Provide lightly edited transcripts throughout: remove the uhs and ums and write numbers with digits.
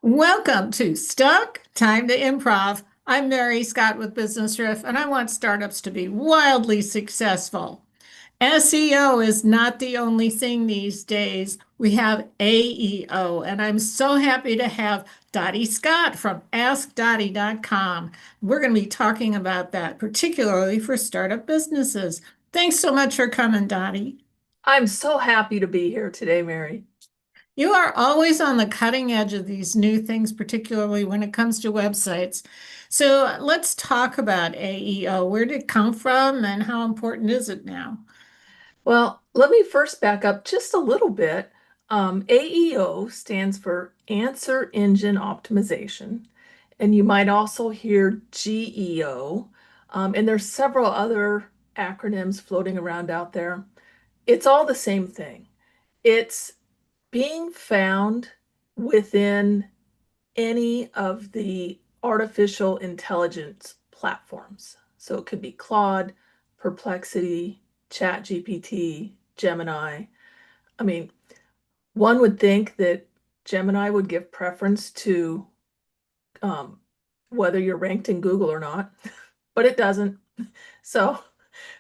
Welcome to Stuck Time to Improv. I'm Mary Scott with Business Riff, and I want startups to be wildly successful. SEO is not the only thing these days. We have AEO, and I'm so happy to have Dotty Scott from AskDotty.com. We're going to be talking about that, particularly for startup businesses. Thanks so much for coming, Dotty. I'm so happy to be here today, Mary. You are always on the cutting edge of these new things, particularly when it comes to websites. So let's talk about AEO. Where did it come from and how important is it now? Well, let me first back up just a little bit. AEO stands for Answer Engine Optimization, and you might also hear GEO, and there's several other acronyms floating around out there. It's all the same thing. It's being found within any of the artificial intelligence platforms. So it could be Claude, Perplexity, ChatGPT, Gemini. I mean, one would think that Gemini would give preference to um, whether you're ranked in Google or not, but it doesn't. So,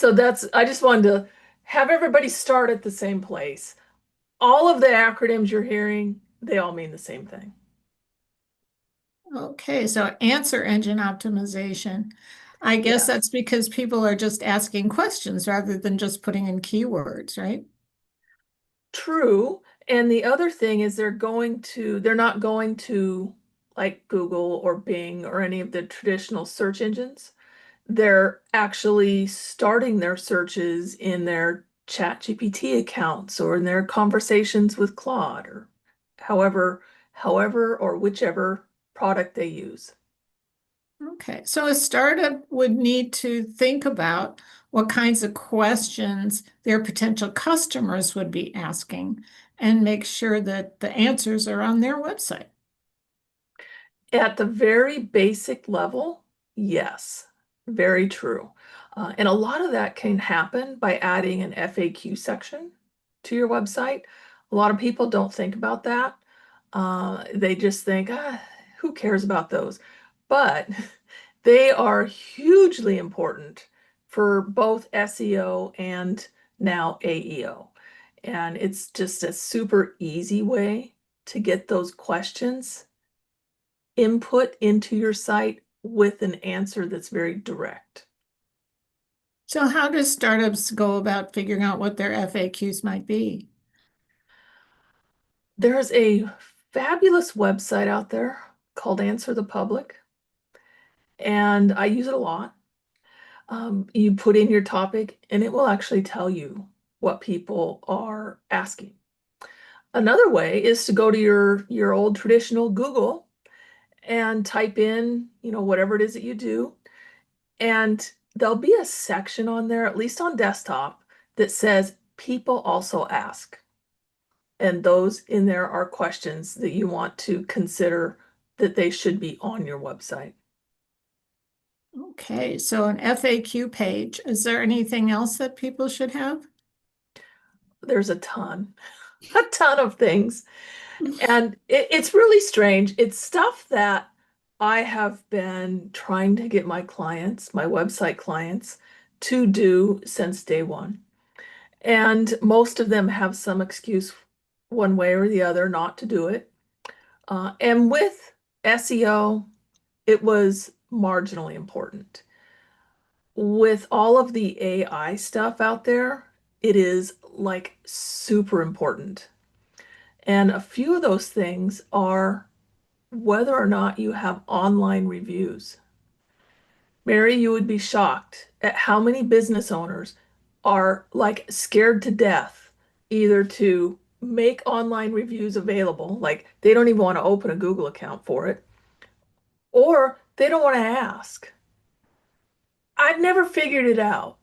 I just wanted to have everybody start at the same place. All of the acronyms you're hearing, they all mean the same thing. Okay, so answer engine optimization. I guess that's Yes. because people are just asking questions rather than just putting in keywords, right? True. And the other thing is they're not going to like Google or Bing or any of the traditional search engines. They're actually starting their searches in their ChatGPT accounts or in their conversations with Claude or however or whichever product they use. Okay, so a startup would need to think about what kinds of questions their potential customers would be asking and make sure that the answers are on their website. At the very basic level, yes, very true. And a lot of that can happen by adding an FAQ section to your website. A lot of people don't think about that. They just think, who cares about those? But they are hugely important for both SEO and now AEO. And it's just a super easy way to get those questions input into your site with an answer that's very direct. So how do startups go about figuring out what their FAQs might be? There's a fabulous website out there called Answer the Public, and I use it a lot. You put in your topic, and it will actually tell you what people are asking. Another way is to go to your old traditional Google and type in, whatever it is that you do, and there'll be a section on there, at least on desktop, that says people also ask. And those in there are questions that you want to consider that they should be on your website. Okay, so an FAQ page. Is there anything else that people should have? There's a ton, a ton of things. And it's really strange. It's stuff that I have been trying to get my clients, my website clients, to do since day one. And most of them have some excuse one way or the other not to do it. And with SEO, it was marginally important. With all of the AI stuff out there, it is like super important. And a few of those things are whether or not you have online reviews. Mary, you would be shocked at how many business owners are like scared to death either to make online reviews available, like they don't even want to open a Google account for it, or they don't want to ask. I've never figured it out,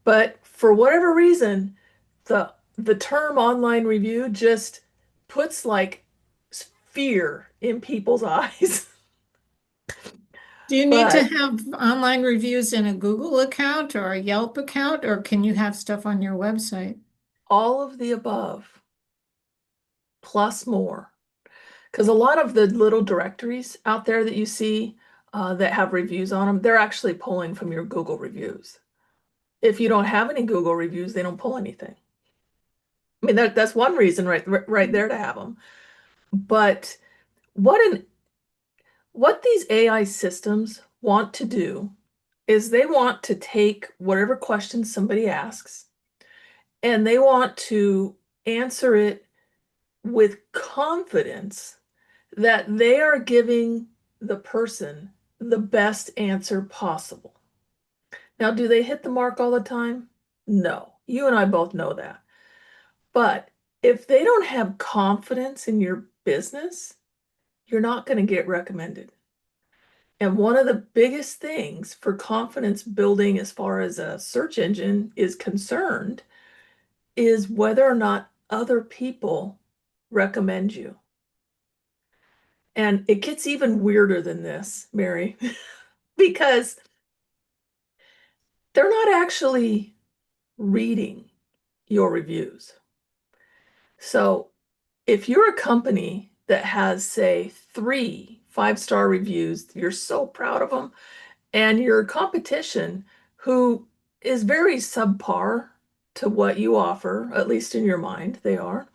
but for whatever reason, the term online review just puts like fear in people's eyes. Do you need to But have online reviews in a Google account or a Yelp account, or can you have stuff on your website? all of the above, plus more. Because a lot of the little directories out there that you see that have reviews on them, they're actually pulling from your Google reviews. If you don't have any Google reviews, they don't pull anything. I mean, that's one reason right there to have them. But what an what these AI systems want to do is they want to take whatever question somebody asks and they want to answer it with confidence that they are giving the person the best answer possible. Now, do they hit the mark all the time? No. You and I both know that. But if they don't have confidence in your business, you're not going to get recommended. And one of the biggest things for confidence building as far as a search engine is concerned is whether or not other people recommend you. And it gets even weirder than this, Mary, because they're not actually reading your reviews. So if you're a company that has, say, 3 5-star reviews, you're so proud of them, and your competition, who is very subpar to what you offer, at least in your mind, they are,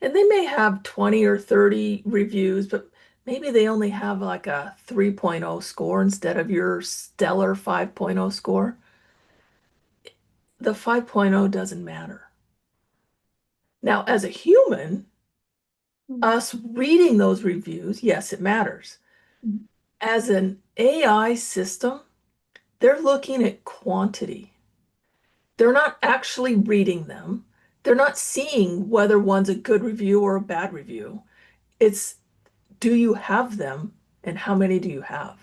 and they may have 20 or 30 reviews, but maybe they only have like a 3.0 score instead of your stellar 5.0 score. The 5.0 doesn't matter. Now, as a human, us reading those reviews, yes, it matters. As an AI system, they're looking at quantity. They're not actually reading them. They're not seeing whether one's a good review or a bad review. It's, do you have them and how many do you have?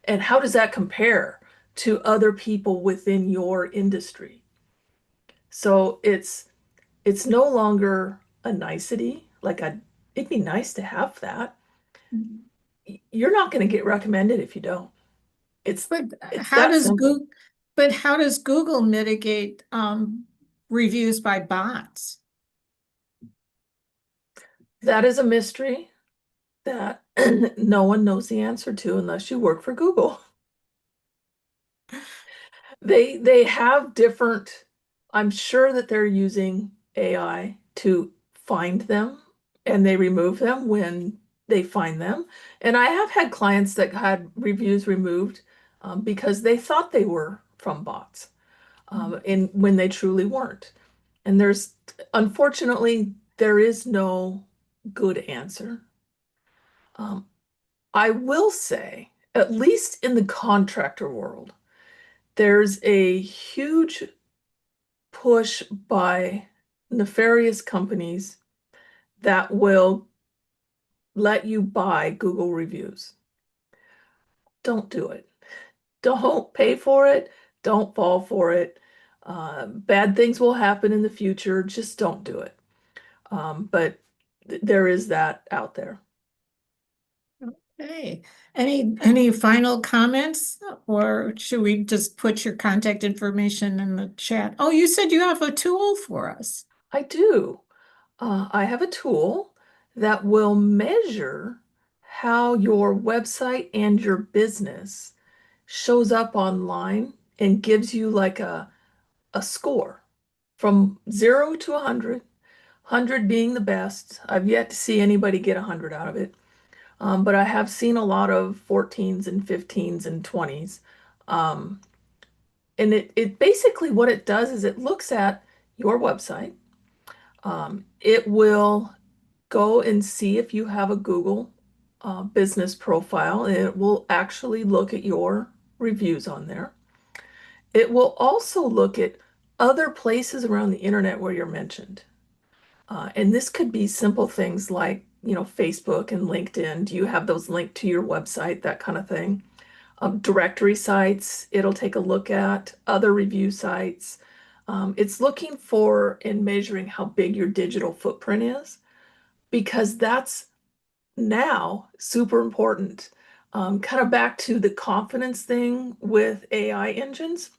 And how does that compare to other people within your industry? So it's no longer a nicety. It'd be nice to have that. You're not going to get recommended if you don't. It's But it's how that does simple. Google, but how does Google mitigate reviews by bots? That is a mystery that no one knows the answer to unless you work for Google. They have different, I'm sure that they're using AI to find them and they remove them when they find them. And I have had clients that had reviews removed because they thought they were from bots and when they truly weren't. And unfortunately, there is no good answer. Um, I will say, at least in the contractor world, there's a huge push by nefarious companies that will let you buy Google reviews. Don't do it. Don't pay for it. Don't fall for it. Bad things will happen in the future. Just don't do it. But there is that out there. Hey, any final comments, or should we just put your contact information in the chat? Oh, you said you have a tool for us. I do. I have a tool that will measure how your website and your business shows up online and gives you like a score from 0 to 100, 100 being the best. I've yet to see anybody get 100 out of it. But I have seen a lot of 14s and 15s and 20s. Um, and it basically what it does is it looks at your website. It will go and see if you have a Google business profile, and it will actually look at your reviews on there. It will also look at other places around the internet where you're mentioned. And this could be simple things like, Facebook and LinkedIn. Do you have those linked to your website? That kind of thing. Directory sites, it'll take a look at other review sites. It's looking for and measuring how big your digital footprint is because that's now super important. Kind of back to the confidence thing with AI engines.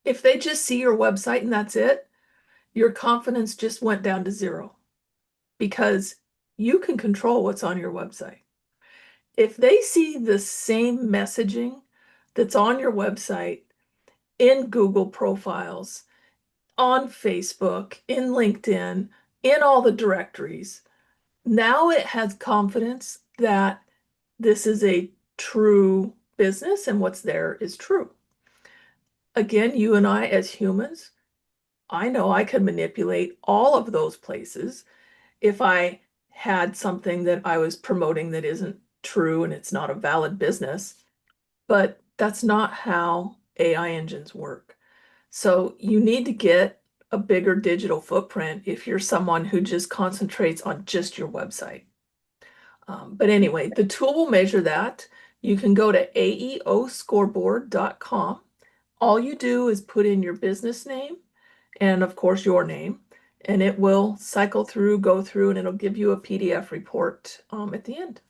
If they just see your website and that's it, your confidence just went down to zero because you can control what's on your website. If they see the same messaging that's on your website in Google profiles, on Facebook, in LinkedIn, in all the directories, now it has confidence that this is a true business and what's there is true. Again, you and I as humans, I know I could manipulate all of those places if I had something that I was promoting that isn't true and it's not a valid business. But that's not how AI engines work. So you need to get a bigger digital footprint if you're someone who just concentrates on just your website. But anyway, the tool will measure that. You can go to aeoscoreboard.com. All you do is put in your business name and, of course, your name, and it will cycle through, go through, and it'll give you a PDF report at the end.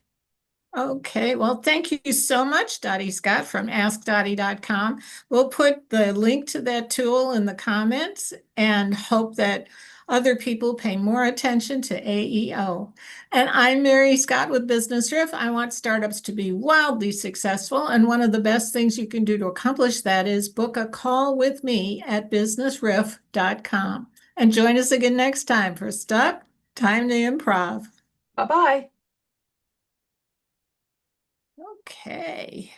Okay, well, thank you so much, Dotty Scott from AskDotty.com. We'll put the link to that tool in the comments and hope that other people pay more attention to AEO. And I'm Mary Scott with Business Riff. I want startups to be wildly successful, and one of the best things you can do to accomplish that is book a call with me at businessriff.com. And join us again next time for Stuck, Time to Improv. Bye-bye. Okay.